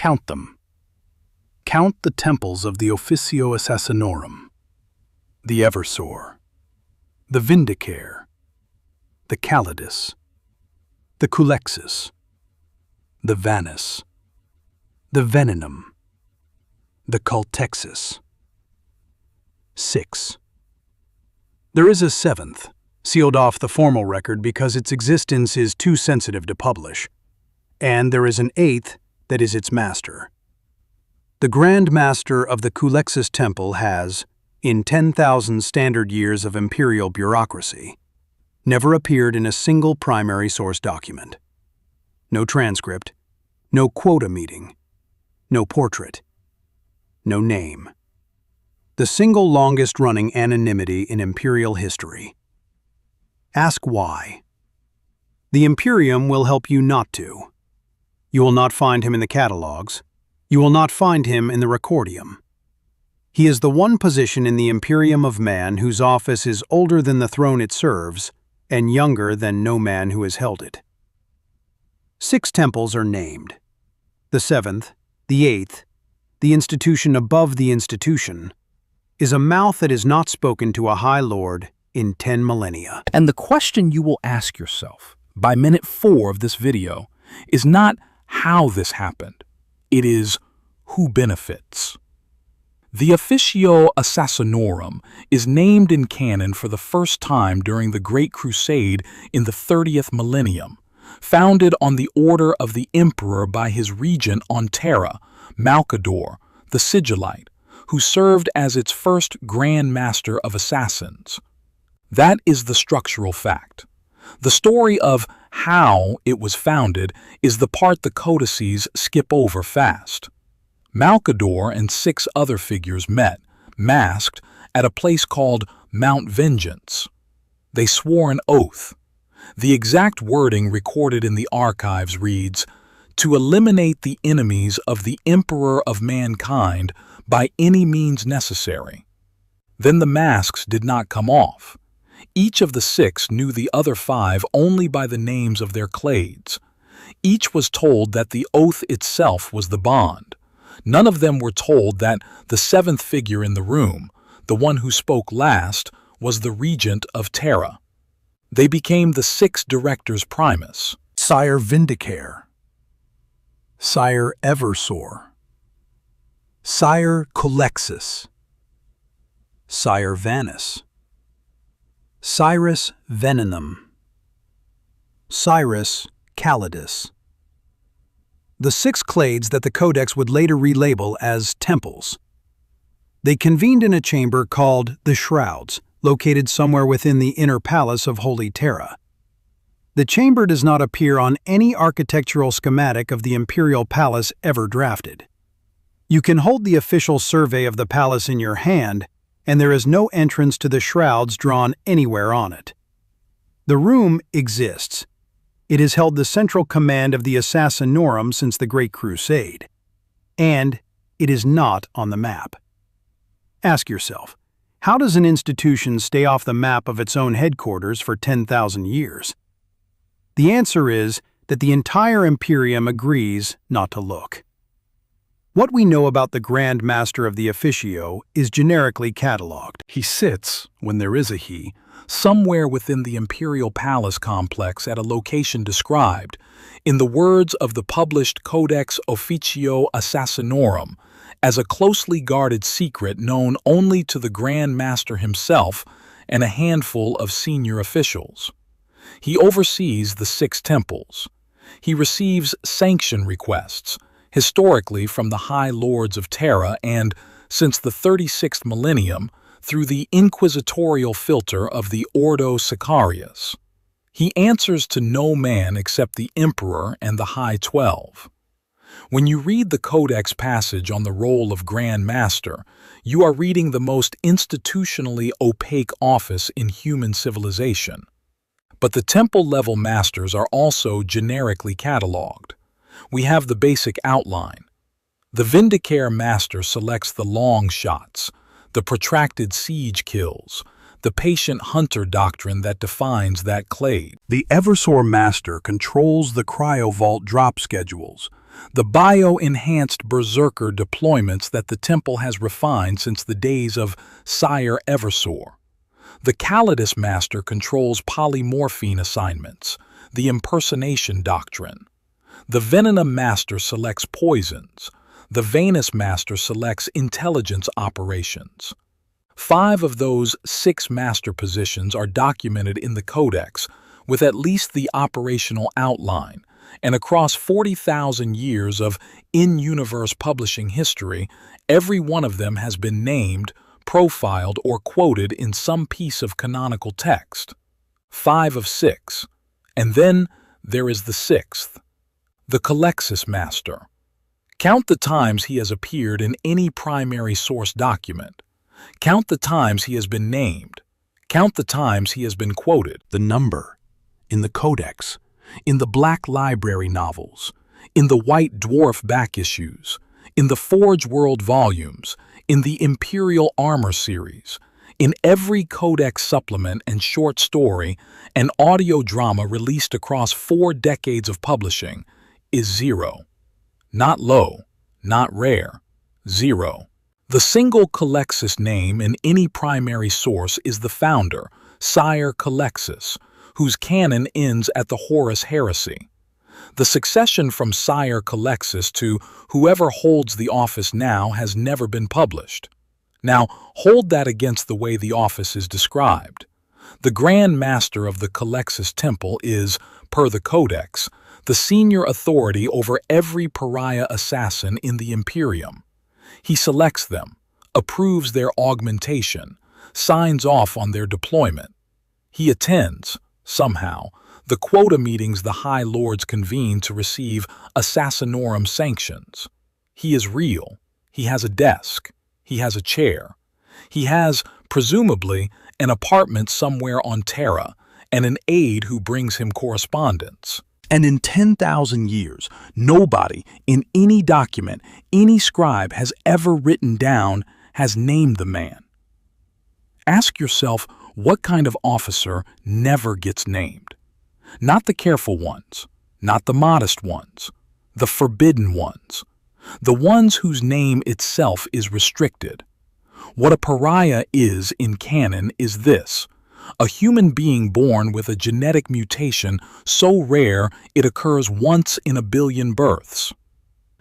Count them. Count the temples of the Officio Assassinorum, the Eversor, the Vindicare, the Callidus, the Culexus, the Vanus, the Venenum, the Cultexus. 6. There is a seventh, sealed off the formal record because its existence is too sensitive to publish, and there is an eighth that is its master. The Grand Master of the Culexus Temple has, in 10,000 standard years of Imperial bureaucracy, never appeared in a single primary source document. No transcript, no quota meeting, no portrait, no name. The single longest-running anonymity in Imperial history. Ask why. The Imperium will help you not to. You will not find him in the catalogues. You will not find him in the Recordium. He is the one position in the Imperium of Man whose office is older than the throne it serves and younger than no man who has held it. 6 temples are named. The 7th, the 8th, the institution above the institution, is a mouth that is not spoken to a high lord in 10 millennia. And the question you will ask yourself by minute 4 of this video is not how this happened. It is who benefits. The Officio Assassinorum is named in canon for the first time during the Great Crusade in the 30th millennium, founded on the order of the Emperor by his regent on Terra, Malcador, the Sigillite, who served as its first Grand Master of Assassins. That is the structural fact. The story of how it was founded is the part the codices skip over fast. Malcador and 6 other figures met, masked, at a place called Mount Vengeance. They swore an oath. The exact wording recorded in the archives reads, "To eliminate the enemies of the Emperor of mankind by any means necessary." Then the masks did not come off. Each of the 6 knew the other 5 only by the names of their clades. Each was told that the oath itself was the bond. None of them were told that the 7th figure in the room, the one who spoke last, was the regent of Terra. They became the 6 directors primus. Sire Vindicare, Sire Eversor, Sire Culexus, Sire Vanus, Cyrus Venenum, Cyrus Callidus. The 6 clades that the Codex would later relabel as temples. They convened in a chamber called the Shrouds, located somewhere within the inner palace of Holy Terra. The chamber does not appear on any architectural schematic of the Imperial Palace ever drafted. You can hold the official survey of the palace in your hand, and there is no entrance to the Shrouds drawn anywhere on it. The room exists. It has held the central command of the Assassinorum since the Great Crusade. And it is not on the map. Ask yourself, how does an institution stay off the map of its own headquarters for 10,000 years? The answer is that the entire Imperium agrees not to look. What we know about the Grand Master of the Officio is generically catalogued. He sits, when there is a he, somewhere within the Imperial Palace complex at a location described, in the words of the published Codex Officio Assassinorum, as a closely guarded secret known only to the Grand Master himself and a handful of senior officials. He oversees the 6 temples. He receives sanction requests, historically from the High Lords of Terra and, since the 36th millennium, through the inquisitorial filter of the Ordo Sicarius. He answers to no man except the Emperor and the High 12. When you read the Codex passage on the role of Grand Master, you are reading the most institutionally opaque office in human civilization. But the temple-level masters are also generically catalogued. We have the basic outline. The Vindicare master selects the long shots, the protracted siege kills, the patient hunter doctrine that defines that clade. The Eversor master controls the cryovault drop schedules, the bio-enhanced berserker deployments that the temple has refined since the days of Sire Eversor. The Callidus master controls polymorphine assignments, the impersonation doctrine. The Venenum master selects poisons. The Vanus master selects intelligence operations. 5 of those 6 master positions are documented in the Codex, with at least the operational outline, and across 40,000 years of in-universe publishing history, every one of them has been named, profiled, or quoted in some piece of canonical text. 5 of 6. And then there is the 6th, the Culexus master. Count the times he has appeared in any primary source document. Count the times he has been named. Count the times he has been quoted. The number, in the Codex, in the Black Library novels, in the White Dwarf back issues, in the Forge World volumes, in the Imperial Armor series, in every Codex supplement and short story and audio drama released across 4 decades of publishing, is 0. Not low, not rare, 0. The single Culexus name in any primary source is the founder, Sire Culexus, whose canon ends at the Horus heresy. The succession from Sire Culexus to whoever holds the office now has never been published. Now, hold that against the way the office is described. The Grand Master of the Culexus Temple is, per the Codex, the senior authority over every pariah assassin in the Imperium. He selects them, approves their augmentation, signs off on their deployment. He attends, somehow, the quota meetings the High Lords convene to receive Assassinorum sanctions. He is real. He has a desk. He has a chair. He has, presumably, an apartment somewhere on Terra and an aide who brings him correspondence. And in 10,000 years, nobody in any document any scribe has ever written down has named the man. Ask yourself what kind of officer never gets named. Not the careful ones, not the modest ones, the forbidden ones, the ones whose name itself is restricted. What a pariah is in canon is this: a human being born with a genetic mutation so rare it occurs once in a billion births.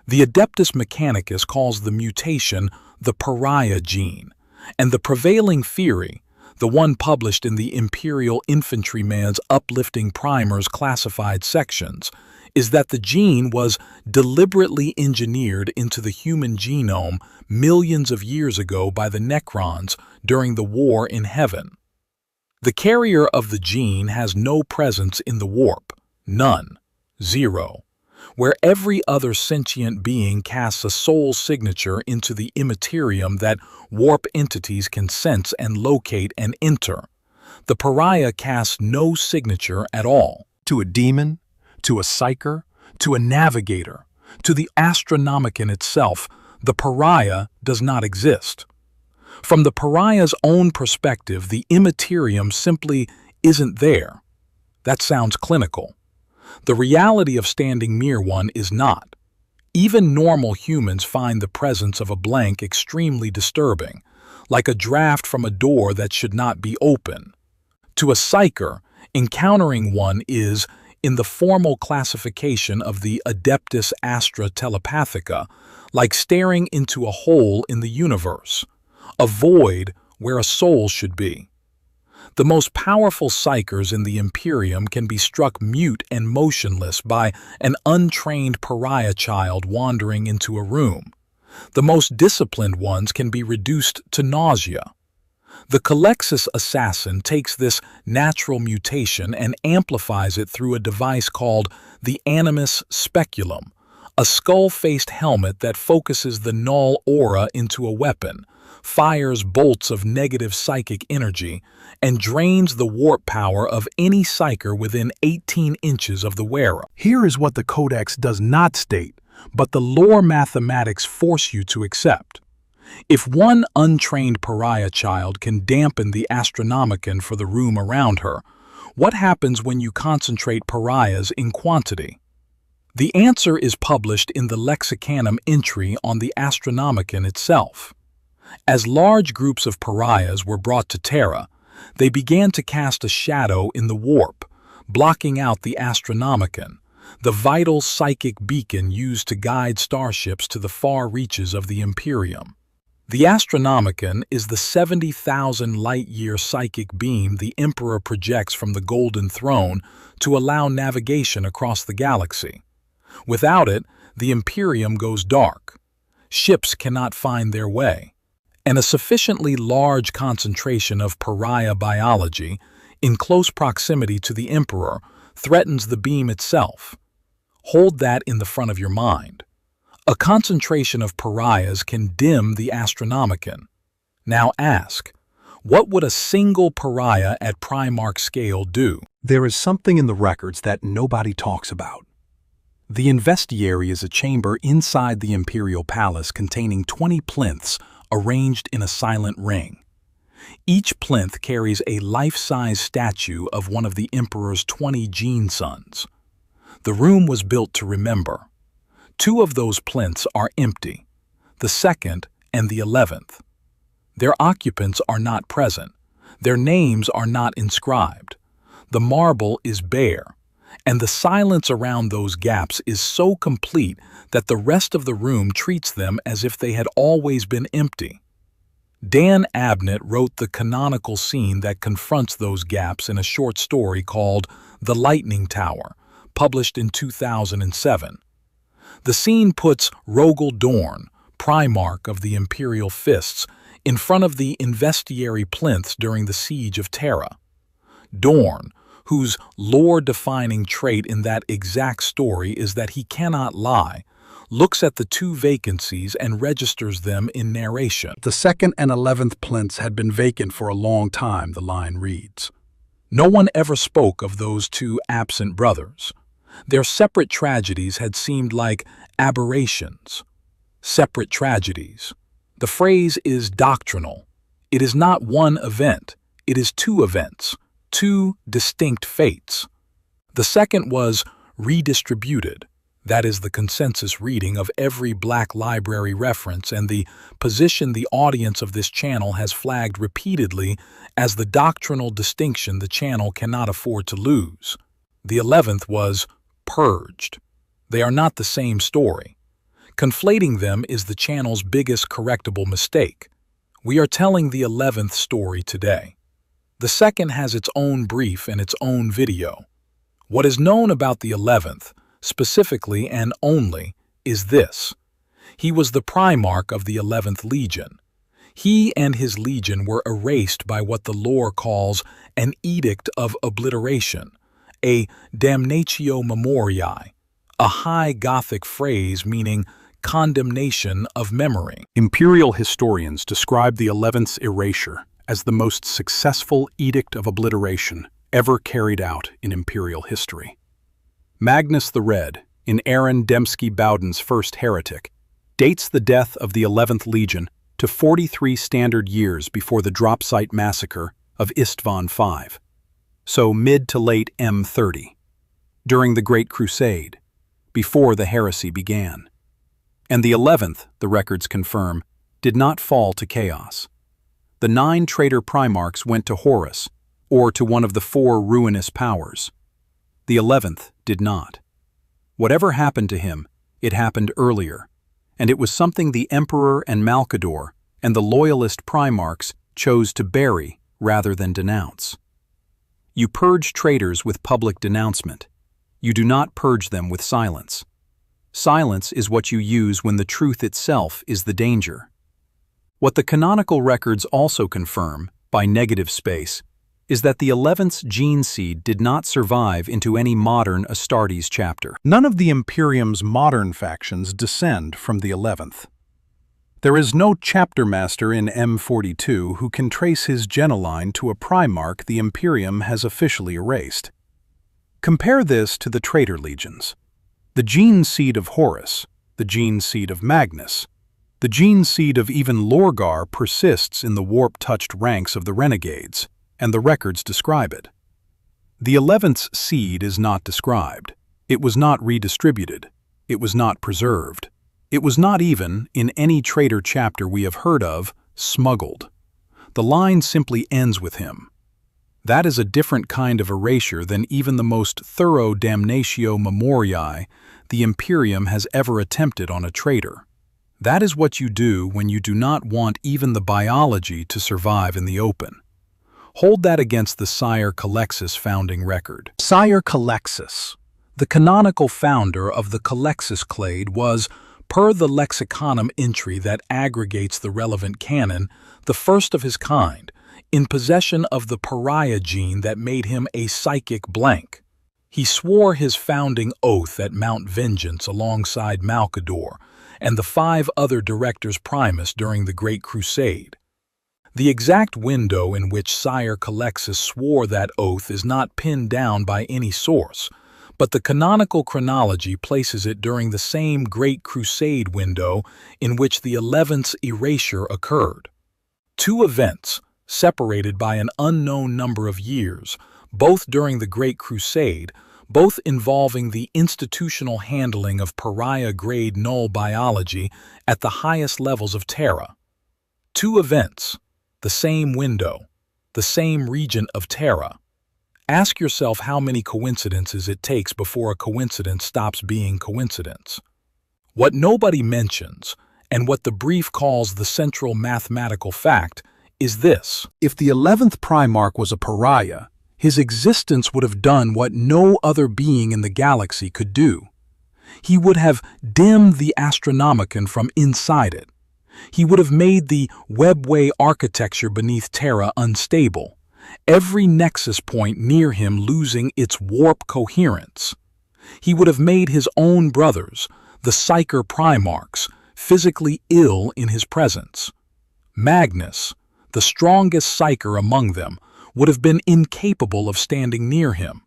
The Adeptus Mechanicus calls the mutation the pariah gene, and the prevailing theory, the one published in the Imperial Infantryman's uplifting primers classified sections, is that the gene was deliberately engineered into the human genome millions of years ago by the Necrons during the war in heaven. The carrier of the gene has no presence in the warp, none, 0, where every other sentient being casts a soul signature into the immaterium that warp entities can sense and locate and enter. The pariah casts no signature at all. To a demon, to a psyker, to a navigator, to the astronomicon itself, the pariah does not exist. From the pariah's own perspective, the immaterium simply isn't there. That sounds clinical. The reality of standing near one is not. Even normal humans find the presence of a blank extremely disturbing, like a draft from a door that should not be open. To a psyker, encountering one is, in the formal classification of the Adeptus Astra Telepathica, like staring into a hole in the universe, a void where a soul should be. The most powerful psychers in the Imperium can be struck mute and motionless by an untrained pariah child wandering into a room. The most disciplined ones can be reduced to nausea. The Culexus assassin takes this natural mutation and amplifies it through a device called the Animus Speculum, a skull-faced helmet that focuses the Null aura into a weapon, fires bolts of negative psychic energy, and drains the warp power of any psyker within 18 inches of the wearer. Here is what the Codex does not state, but the lore mathematics force you to accept. If one untrained pariah child can dampen the astronomicon for the room around her, what happens when you concentrate pariahs in quantity? The answer is published in the Lexicanum entry on the Astronomicon itself. As large groups of pariahs were brought to Terra, they began to cast a shadow in the warp, blocking out the Astronomicon, the vital psychic beacon used to guide starships to the far reaches of the Imperium. The Astronomicon is the 70,000 light-year psychic beam the Emperor projects from the Golden Throne to allow navigation across the galaxy. Without it, the Imperium goes dark. Ships cannot find their way, and a sufficiently large concentration of pariah biology in close proximity to the Emperor threatens the beam itself. Hold that in the front of your mind. A concentration of pariahs can dim the Astronomicon. Now ask, what would a single pariah at Primarch scale do? There is something in the records that nobody talks about. The Investiary is a chamber inside the Imperial Palace containing 20 plinths arranged in a silent ring. Each plinth carries a life-size statue of one of the Emperor's 20 gene sons. The room was built to remember. 2 of those plinths are empty, the 2nd and the 11th. Their occupants are not present. Their names are not inscribed. The marble is bare, and the silence around those gaps is so complete that the rest of the room treats them as if they had always been empty. Dan Abnett wrote the canonical scene that confronts those gaps in a short story called The Lightning Tower, published in 2007. The scene puts Rogel Dorn, Primarch of the Imperial Fists, in front of the Investiary plinths during the siege of Terra. Dorn, whose lore-defining trait in that exact story is that he cannot lie, looks at the 2 vacancies and registers them in narration. The 2nd and 11th plinths had been vacant for a long time, the line reads. No one ever spoke of those 2 absent brothers. Their separate tragedies had seemed like aberrations. Separate tragedies. The phrase is doctrinal. It is not one event. It is 2 events, 2 distinct fates. The second was redistributed. That is the consensus reading of every Black Library reference and the position the audience of this channel has flagged repeatedly as the doctrinal distinction the channel cannot afford to lose. The 11th was purged. They are not the same story. Conflating them is the channel's biggest correctable mistake. We are telling the 11th story today. The second has its own brief and its own video. What is known about the 11th, specifically and only, is this. He was the Primarch of the 11th Legion. He and his legion were erased by what the lore calls an edict of obliteration, a damnatio memoriae, a high Gothic phrase meaning condemnation of memory. Imperial historians describe the 11th's erasure as the most successful edict of obliteration ever carried out in Imperial history. Magnus the Red, in Aaron Dembski-Bowden's First Heretic, dates the death of the 11th Legion to 43 standard years before the drop site massacre of Istvan V, so mid to late M30, during the Great Crusade, before the heresy began. And the 11th, the records confirm, did not fall to chaos. The 9 traitor Primarchs went to Horus, or to one of the 4 ruinous powers. The 11th did not. Whatever happened to him, it happened earlier, and it was something the Emperor and Malcador and the loyalist Primarchs chose to bury rather than denounce. You purge traitors with public denouncement. You do not purge them with silence. Silence is what you use when the truth itself is the danger. What the canonical records also confirm, by negative space, is that the 11th's gene seed did not survive into any modern Astartes chapter. None of the Imperium's modern factions descend from the 11th. There is no chapter master in M42 who can trace his genoline to a Primarch the Imperium has officially erased. Compare this to the traitor legions. The gene seed of Horus, the gene seed of Magnus, the gene seed of even Lorgar persists in the warp-touched ranks of the renegades, and the records describe it. The 11th's seed is not described. It was not redistributed. It was not preserved. It was not even, in any traitor chapter we have heard of, smuggled. The line simply ends with him. That is a different kind of erasure than even the most thorough damnatio memoriae the Imperium has ever attempted on a traitor. That is what you do when you do not want even the biology to survive in the open. Hold that against the Sire Culexus founding record. Sire Culexus, the canonical founder of the Culexus clade, was, per the lexiconum entry that aggregates the relevant canon, the first of his kind, in possession of the pariah gene that made him a psychic blank. He swore his founding oath at Mount Vengeance alongside Malcador and the 5 other Directors Primus during the Great Crusade. The exact window in which Sire Culexus swore that oath is not pinned down by any source, but the canonical chronology places it during the same Great Crusade window in which the 11th erasure occurred. 2 events, separated by an unknown number of years, both during the Great Crusade, both involving the institutional handling of pariah-grade null biology at the highest levels of Terra. 2 events, the same window, the same region of Terra. Ask yourself how many coincidences it takes before a coincidence stops being coincidence. What nobody mentions, and what the brief calls the central mathematical fact, is this. If the 11th Primarch was a pariah, his existence would have done what no other being in the galaxy could do. He would have dimmed the Astronomicon from inside it. He would have made the webway architecture beneath Terra unstable, every nexus point near him losing its warp coherence. He would have made his own brothers, the Psyker Primarchs, physically ill in his presence. Magnus, the strongest Psyker among them, would have been incapable of standing near him.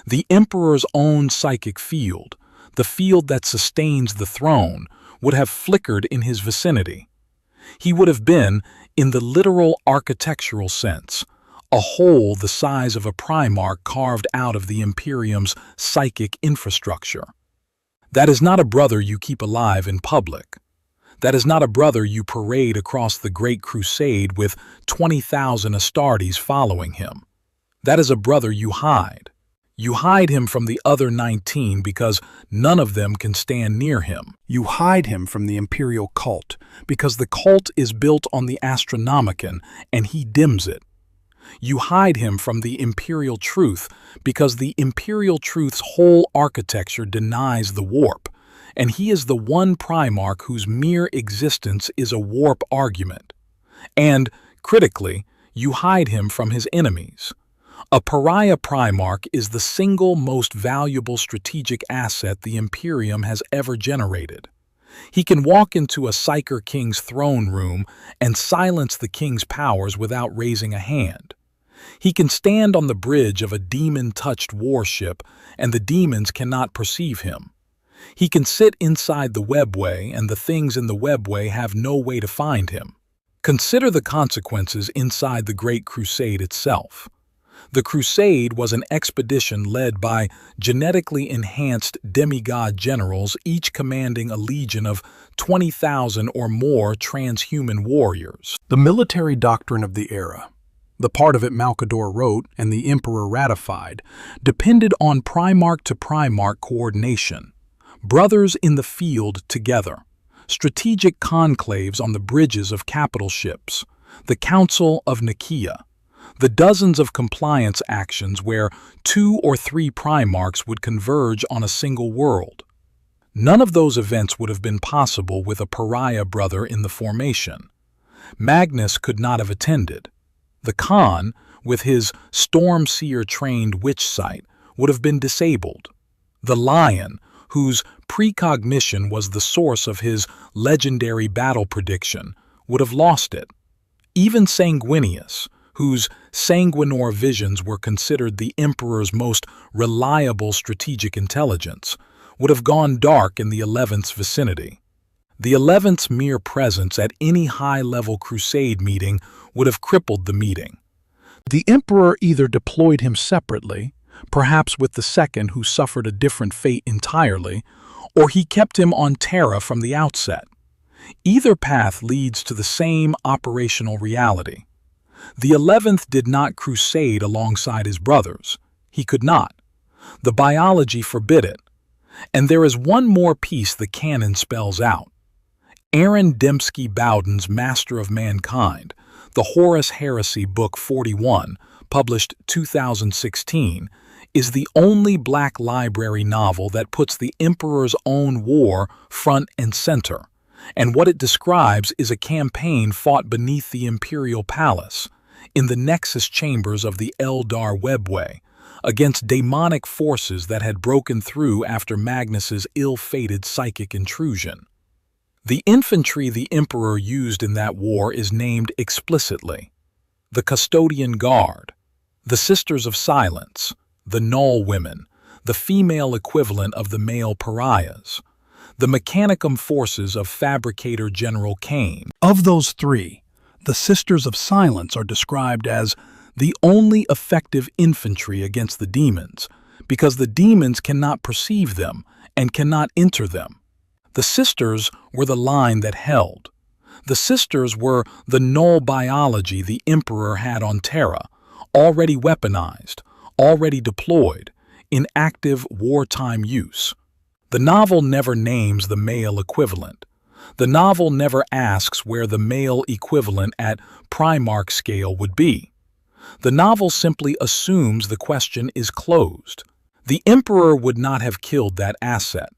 The Emperor's own psychic field, the field that sustains the throne, would have flickered in his vicinity. He would have been, in the literal architectural sense, a hole the size of a Primarch carved out of the Imperium's psychic infrastructure. That is not a brother you keep alive in public. That is not a brother you parade across the Great Crusade with 20,000 Astartes following him. That is a brother you hide. You hide him from the other 19 because none of them can stand near him. You hide him from the Imperial cult because the cult is built on the Astronomicon and he dims it. You hide him from the Imperial truth because the Imperial truth's whole architecture denies the warp, and he is the one Primarch whose mere existence is a warp argument. And, critically, you hide him from his enemies. A pariah Primarch is the single most valuable strategic asset the Imperium has ever generated. He can walk into a Psyker king's throne room and silence the king's powers without raising a hand. He can stand on the bridge of a demon-touched warship and the demons cannot perceive him. He can sit inside the webway and the things in the webway have no way to find him. Consider the consequences inside the Great Crusade itself. The Crusade was an expedition led by genetically enhanced demigod generals, each commanding a legion of 20,000 or more transhuman warriors. The military doctrine of the era, the part of it Malcador wrote and the Emperor ratified, depended on Primarch to Primarch coordination, brothers in the field together, strategic conclaves on the bridges of capital ships, the Council of Nicaea, the dozens of compliance actions where 2 or 3 Primarchs would converge on a single world. None of those events would have been possible with a pariah brother in the formation. Magnus could not have attended. The Khan, with his Stormseer-trained witch sight, would have been disabled. The Lion, whose precognition was the source of his legendary battle prediction, would have lost it. Even Sanguinius, whose sanguinor visions were considered the Emperor's most reliable strategic intelligence, would have gone dark in the 11th's vicinity. The 11th's mere presence at any high-level crusade meeting would have crippled the meeting. The Emperor either deployed him separately perhaps with the second who suffered a different fate entirely, or he kept him on Terra from the outset. Either path leads to the same operational reality. The 11th did not crusade alongside his brothers. He could not. The biology forbid it. And there is one more piece the canon spells out. Aaron Dembski Bowden's Master of Mankind, the Horus Heresy Book 41, published 2016, is the only Black Library novel that puts the Emperor's own war front and center, and what it describes is a campaign fought beneath the Imperial Palace, in the nexus chambers of the Eldar Webway, against demonic forces that had broken through after Magnus's ill-fated psychic intrusion. The infantry the Emperor used in that war is named explicitly: the Custodian Guard, the Sisters of Silence, the Null Women, the female equivalent of the male pariahs, the Mechanicum forces of Fabricator General Kane. Of those three, the Sisters of Silence are described as the only effective infantry against the demons, because the demons cannot perceive them and cannot enter them. The Sisters were the line that held. The Sisters were the null biology the Emperor had on Terra, already weaponized, already deployed, in active wartime use. The novel never names the male equivalent. The novel never asks where the male equivalent at Primarch scale would be. The novel simply assumes the question is closed. The Emperor would not have killed that asset.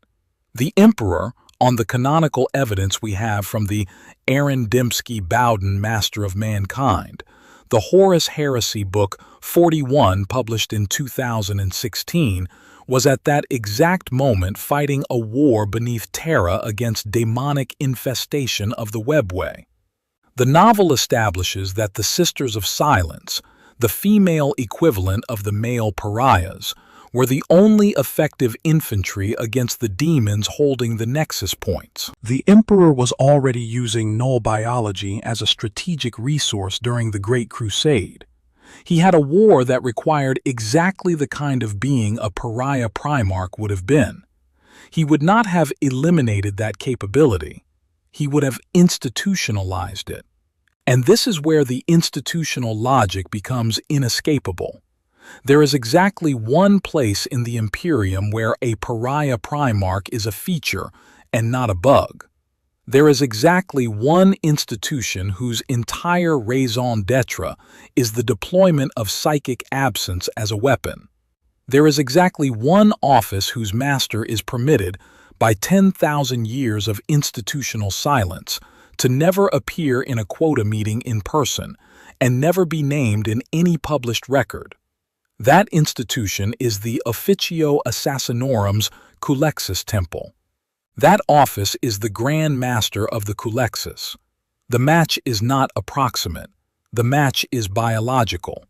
The Emperor, on the canonical evidence we have from the Aaron Dembski Bowden Master of Mankind, the Horus Heresy Book 41 published in 2016, was at that exact moment fighting a war beneath Terra against demonic infestation of the Webway. The novel establishes that the Sisters of Silence, the female equivalent of the male pariahs, were the only effective infantry against the demons holding the nexus points. The Emperor was already using null biology as a strategic resource during the Great Crusade. He had a war that required exactly the kind of being a pariah Primarch would have been. He would not have eliminated that capability. He would have institutionalized it. And this is where the institutional logic becomes inescapable. There is exactly one place in the Imperium where a pariah Primarch is a feature and not a bug. There is exactly one institution whose entire raison d'etre is the deployment of psychic absence as a weapon. There is exactly one office whose master is permitted, by 10,000 years of institutional silence, to never appear in a quota meeting in person and never be named in any published record. That institution is the Officio Assassinorum's Culexus Temple. That office is the Grand Master of the Culexus. The match is not approximate. The match is biological.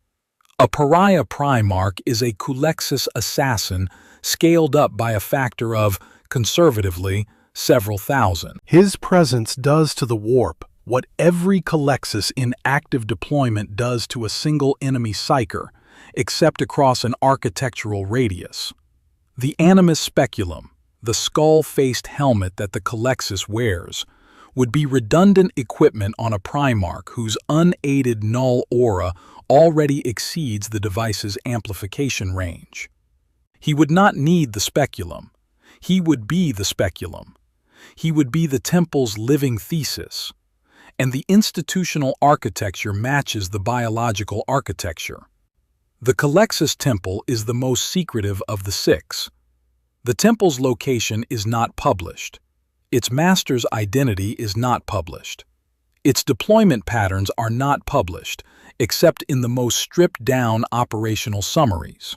A pariah Primarch is a Culexus assassin scaled up by a factor of, conservatively, several thousand. His presence does to the warp what every Culexus in active deployment does to a single enemy psyker, except across an architectural radius. The animus speculum, the skull-faced helmet that the Culexus wears, would be redundant equipment on a Primarch whose unaided null aura already exceeds the device's amplification range. He would not need the speculum. He would be the speculum. He would be the temple's living thesis. And the institutional architecture matches the biological architecture. The Culexus Temple is the most secretive of the six. The temple's location is not published. Its master's identity is not published. Its deployment patterns are not published, except in the most stripped-down operational summaries.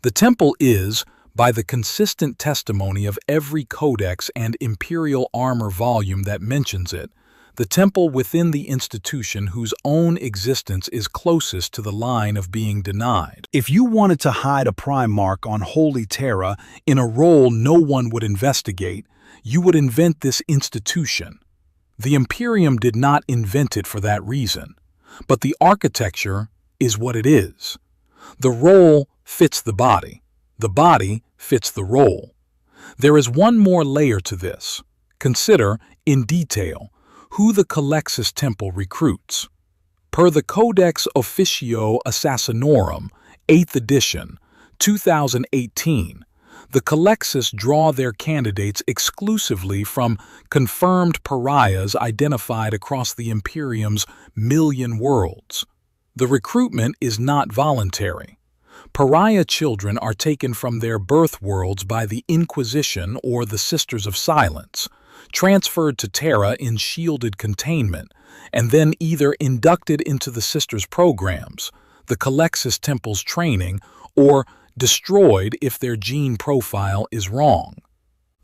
The temple is, by the consistent testimony of every codex and imperial armor volume that mentions it, the temple within the institution whose own existence is closest to the line of being denied. If you wanted to hide a Primarch on Holy Terra in a role no one would investigate, you would invent this institution. The Imperium did not invent it for that reason, but the architecture is what it is. The role fits the body fits the role. There is one more layer to this. Consider, in detail, who the Culexus Temple recruits. Per the Codex Officio Assassinorum, 8th edition, 2018, the Culexus draw their candidates exclusively from confirmed pariahs identified across the Imperium's million worlds. The recruitment is not voluntary. Pariah children are taken from their birth worlds by the Inquisition or the Sisters of Silence, transferred to Terra in shielded containment, and then either inducted into the Sisters' programs, the Culexus Temple's training, or destroyed if their gene profile is wrong.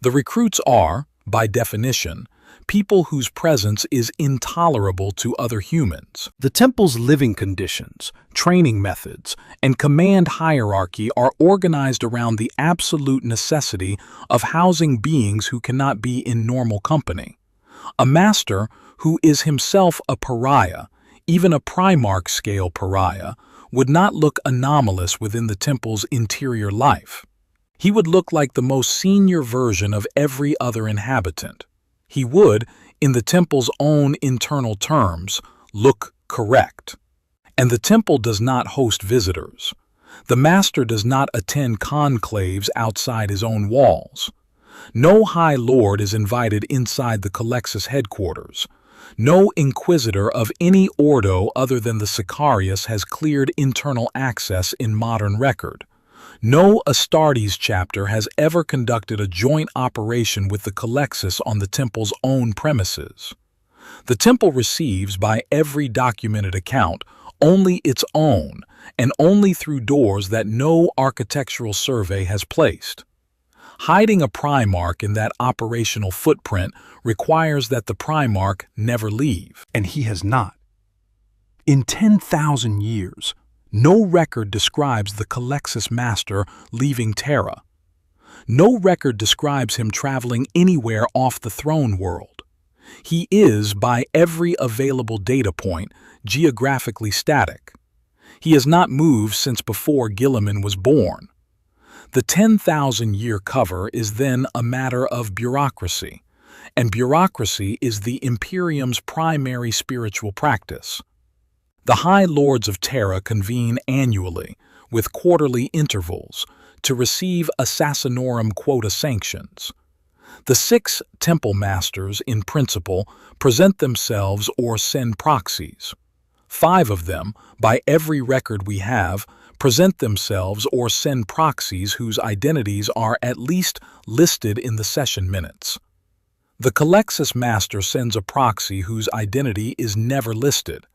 The recruits are, by definition, people whose presence is intolerable to other humans. The Temple's living conditions, training methods, and command hierarchy are organized around the absolute necessity of housing beings who cannot be in normal company. A master who is himself a pariah, even a Primarch scale pariah, would not look anomalous within the Temple's interior life. He would look like the most senior version of every other inhabitant. He would, in the Temple's own internal terms, look correct. And the Temple does not host visitors. The Master does not attend conclaves outside his own walls. No High Lord is invited inside the Culexus headquarters. No Inquisitor of any ordo other than the Sicarius has cleared internal access in modern record. No Astartes chapter has ever conducted a joint operation with the Culexus on the Temple's own premises. The Temple receives, by every documented account, only its own, and only through doors that no architectural survey has placed. Hiding a Primarch in that operational footprint requires that the Primarch never leave. And he has not. In 10,000 years, no record describes the Culexus Master leaving Terra. No record describes him traveling anywhere off the throne world. He is, by every available data point, geographically static. He has not moved since before Guilliman was born. The 10,000-year cover is then a matter of bureaucracy, and bureaucracy is the Imperium's primary spiritual practice. The High Lords of Terra convene annually, with quarterly intervals, to receive Assassinorum quota sanctions. The 6 Temple Masters, in principle, present themselves or send proxies. 5 of them, by every record we have, present themselves or send proxies whose identities are at least listed in the session minutes. The Culexus Master sends a proxy whose identity is never listed.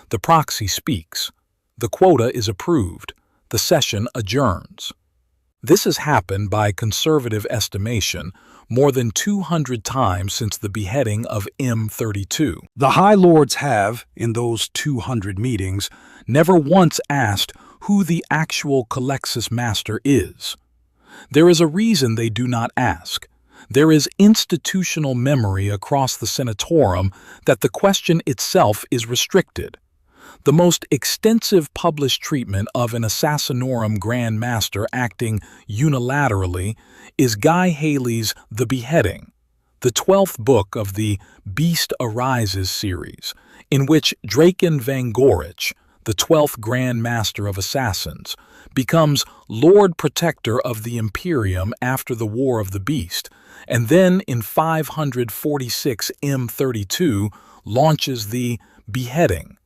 The proxy speaks. The quota is approved. The session adjourns. This has happened, by conservative estimation, more than 200 times since the beheading of M32. The High Lords have, in those 200 meetings, never once asked who the actual Culexus Master is. There is a reason they do not ask. There is institutional memory across the Senatorum that the question itself is restricted. The most extensive published treatment of an Assassinorum Grand Master acting unilaterally is Guy Haley's The Beheading, the 12th book of the Beast Arises series, in which Draken Vangorich, the 12th Grand Master of Assassins, becomes Lord Protector of the Imperium after the War of the Beast, and then in 546 M32 launches the Beheading,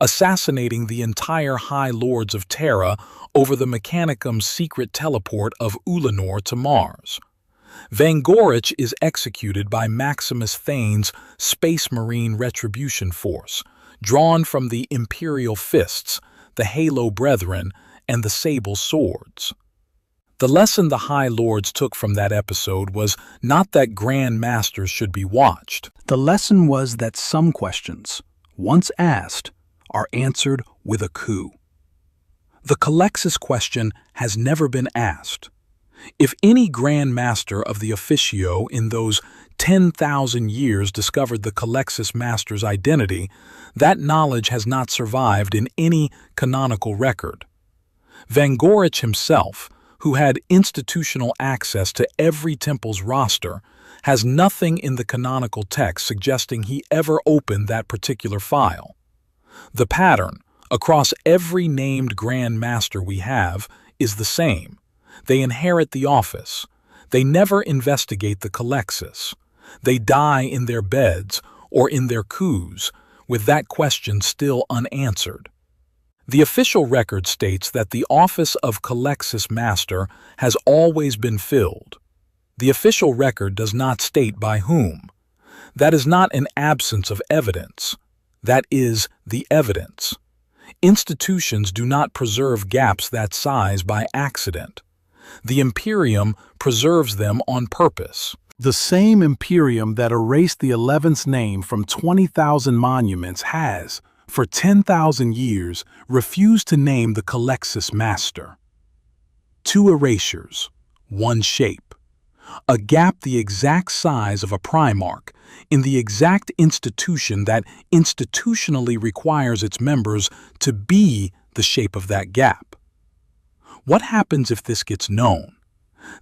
assassinating the entire High Lords of Terra over the Mechanicum's secret teleport of Ulanor to Mars. Vangorich is executed by Maximus Thane's Space Marine Retribution Force, drawn from the Imperial Fists, the Halo Brethren, and the Sable Swords. The lesson the High Lords took from that episode was not that Grand Masters should be watched. The lesson was that some questions, once asked, are answered with a coup. The Culexus question has never been asked. If any Grand Master of the Officio in those 10,000 years discovered the Culexus Master's identity, that knowledge has not survived in any canonical record. Vangorich himself, who had institutional access to every temple's roster, has nothing in the canonical text suggesting he ever opened that particular file. The pattern, across every named Grand Master we have, is the same. They inherit the office. They never investigate the Culexus. They die in their beds or in their coups, with that question still unanswered. The official record states that the office of Culexus Master has always been filled. The official record does not state by whom. That is not an absence of evidence. That is the evidence. Institutions do not preserve gaps that size by accident. The Imperium preserves them on purpose. The same Imperium that erased the 11th's name from 20,000 monuments has, for 10,000 years, refused to name the Culexus Master. 2 erasures, 1 shape. A gap the exact size of a Primarch in the exact institution that institutionally requires its members to be the shape of that gap. What happens if this gets known?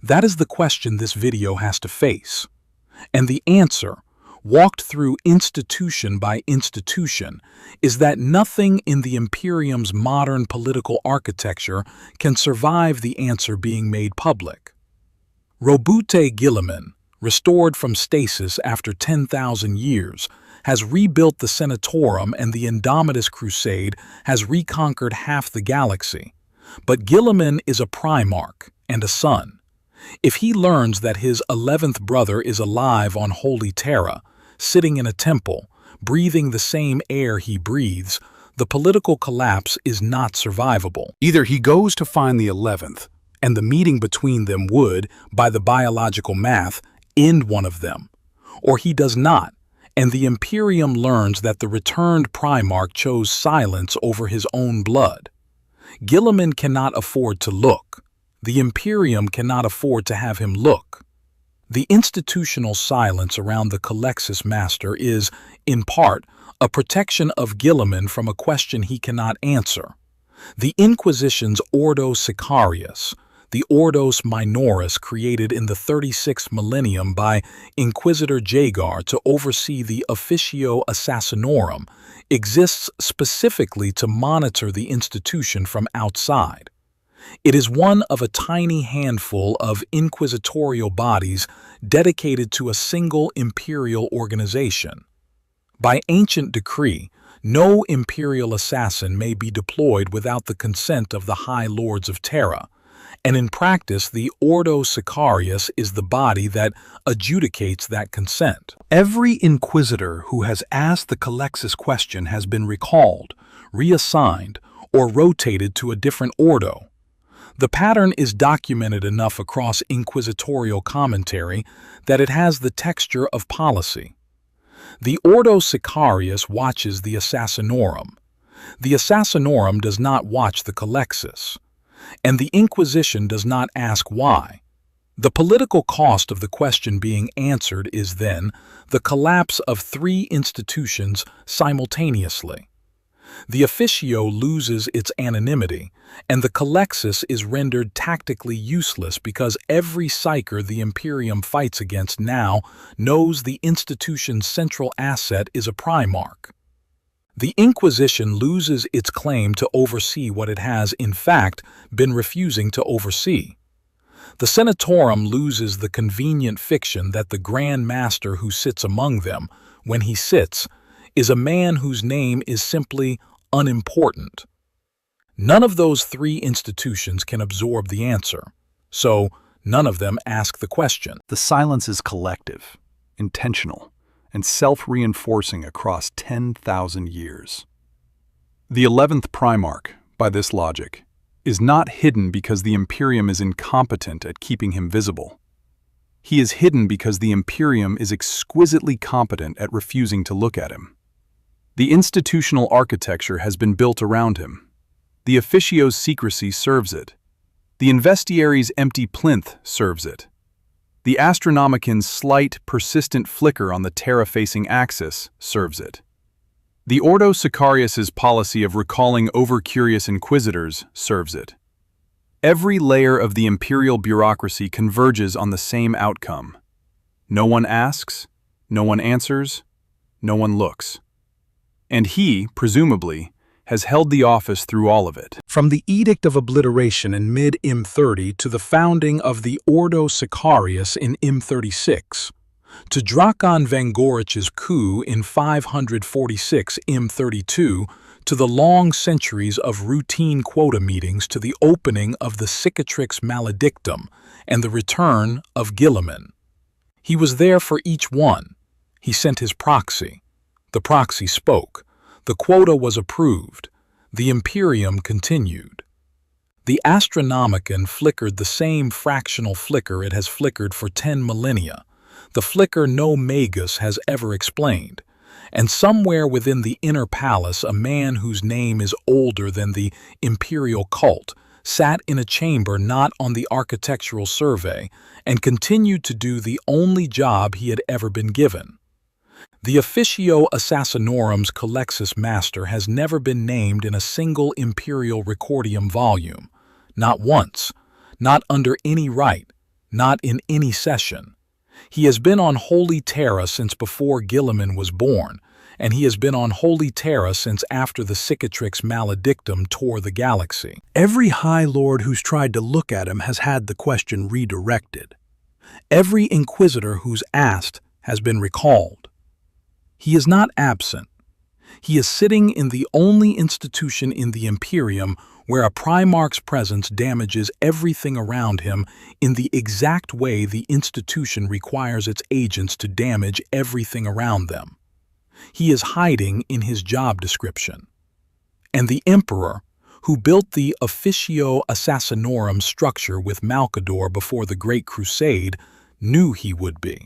That is the question this video has to face. And the answer, walked through institution by institution, is that nothing in the Imperium's modern political architecture can survive the answer being made public. Robute Guilliman, restored from stasis after 10,000 years, has rebuilt the Senatorum, and the Indomitus Crusade has reconquered half the galaxy. But Guilliman is a Primarch and a son. If he learns that his 11th brother is alive on holy Terra, sitting in a temple, breathing the same air he breathes, the political collapse is not survivable. Either he goes to find the 11th, and the meeting between them would, by the biological math, end one of them, or he does not, and the Imperium learns that the returned Primarch chose silence over his own blood. Guilliman cannot afford to look. The Imperium cannot afford to have him look. The institutional silence around the Culexus Master is, in part, a protection of Guilliman from a question he cannot answer. The Inquisition's Ordo Sicarius, the Ordos Minoris created in the 36th millennium by Inquisitor Jagar to oversee the Officio Assassinorum, exists specifically to monitor the institution from outside. It is one of a tiny handful of inquisitorial bodies dedicated to a single imperial organization. By ancient decree, no imperial assassin may be deployed without the consent of the High Lords of Terra, and in practice the Ordo Sicarius is the body that adjudicates that consent. Every inquisitor who has asked the Culexus question has been recalled, reassigned, or rotated to a different Ordo. The pattern is documented enough across inquisitorial commentary that it has the texture of policy. The Ordo Sicarius watches the Assassinorum. The Assassinorum does not watch the Culexus. And the Inquisition does not ask why. The political cost of the question being answered is then the collapse of 3 institutions simultaneously. The Officio loses its anonymity, and the Culexus is rendered tactically useless because every psyker the Imperium fights against now knows the institution's central asset is a Primarch. The Inquisition loses its claim to oversee what it has, in fact, been refusing to oversee. The Senatorum loses the convenient fiction that the Grand Master who sits among them, when he sits, is a man whose name is simply unimportant. None of those 3 institutions can absorb the answer, so none of them ask the question. The silence is collective, intentional, and self-reinforcing across 10,000 years. The 11th Primarch, by this logic, is not hidden because the Imperium is incompetent at keeping him visible. He is hidden because the Imperium is exquisitely competent at refusing to look at him. The institutional architecture has been built around him. The Officio's secrecy serves it. The Investiary's empty plinth serves it. The Astronomican's slight, persistent flicker on the Terra-facing axis serves it. The Ordo Sicarius's policy of recalling over-curious inquisitors serves it. Every layer of the imperial bureaucracy converges on the same outcome. No one asks, no one answers, no one looks. And he, presumably, has held the office through all of it. From the Edict of Obliteration in mid-M30 to the founding of the Ordo Sicarius in M36, to Drakon Vangorich's coup in 546 M32, to the long centuries of routine quota meetings, to the opening of the Cicatrix Maledictum and the return of Guilliman. He was there for each one. He sent his proxy. The proxy spoke. The quota was approved. The Imperium continued. The Astronomicon flickered the same fractional flicker it has flickered for 10 millennia, the flicker no magus has ever explained. And somewhere within the inner palace, a man whose name is older than the imperial cult sat in a chamber not on the architectural survey and continued to do the only job he had ever been given. The Officio Assassinorum's Culexus master has never been named in a single Imperial Recordium volume, not once, not under any rite, not in any session. He has been on Holy Terra since before Guilliman was born, and he has been on Holy Terra since after the Cicatrix Maledictum tore the galaxy. Every High Lord who's tried to look at him has had the question redirected. Every Inquisitor who's asked has been recalled. He is not absent. He is sitting in the only institution in the Imperium where a Primarch's presence damages everything around him in the exact way the institution requires its agents to damage everything around them. He is hiding in his job description. And the Emperor, who built the Officio Assassinorum structure with Malcador before the Great Crusade, knew he would be.